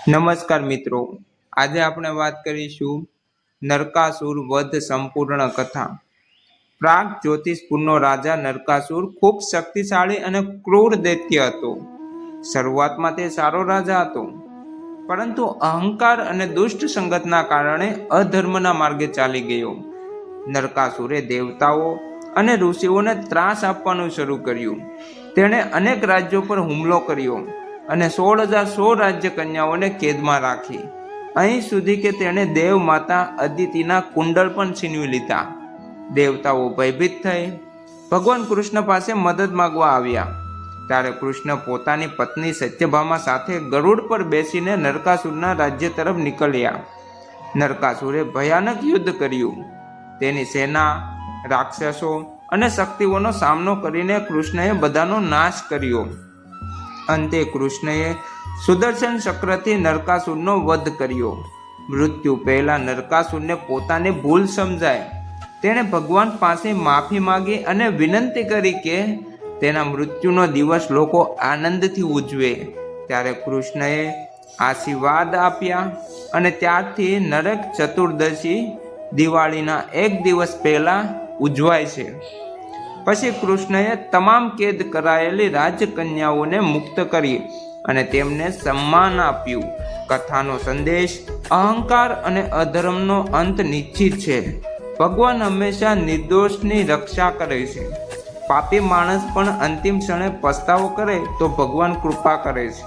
નમસ્કાર મિત્રો, આજે આપણે વાત કરીશું નરકાસુર વધ સંપૂર્ણ કથા। પ્રાગ જ્યોતિષપુરનો રાજા નરકાસુર ખૂબ શક્તિશાળી અને ક્રૂર દૈત્ય હતો। શરૂઆતમાં તે સારો રાજા હતો, પરંતુ અહંકાર અને દુષ્ટ સંગતના કારણે અધર્મના માર્ગે ચાલી ગયો। નરકાસુરે દેવતાઓ અને ઋષિઓને ત્રાસ આપવાનું શરૂ કર્યું। તેણે અનેક રાજ્યો પર હુમલો કર્યો અને 16,100 રાજ્ય કન્યાઓને કેદમાં રાખી, અહીં સુધી કે તેણે દેવ માતા અદિતિના કુંડળ પણ છીનવી લીધા। દેવતાઓ ભયભીત થઈ ભગવાન કૃષ્ણ પાસે મદદ માંગવા આવ્યા। ત્યારે કૃષ્ણ પોતાની પત્ની સત્યભામા સાથે ગરુડ પર બેસીને નરકાસુરના રાજ્ય તરફ નીકળ્યા। નરકાસુરે ભયાનક યુદ્ધ કર્યું। તેની સેના, રાક્ષસો અને શક્તિઓનો સામનો કરીને કૃષ્ણએ બધાનો નાશ કર્યો। અંતે કૃષ્ણએ સુદર્શન ચક્રથી નરકાસુરનો વધ કર્યો। મૃત્યુ પહેલા નરકાસુરને પોતાની ભૂલ સમજાય, તેણે ભગવાન પાસે માફી માંગી અને વિનંતી કરી કે તેના મૃત્યુનો દિવસ લોકો આનંદથી ઉજવે। ત્યારે કૃષ્ણએ આશીર્વાદ આપ્યા અને ત્યારથી નરક ચતુર્દશી દિવાળીના એક દિવસ પહેલા ઉજવાય છે। પછી કૃષ્ણએ તમામ કેદ કરાયેલી રાજકન્યાઓને મુક્ત કરી અને તેમને સન્માન આપ્યું। કથાનો સંદેશ: અહંકાર અને અધર્મનો અંત નિશ્ચિત છે। ભગવાન હંમેશા નિર્દોષની રક્ષા કરે છે। પાપી માણસ પણ અંતિમ ક્ષણે પસ્તાવો કરે તો ભગવાન કૃપા કરે છે।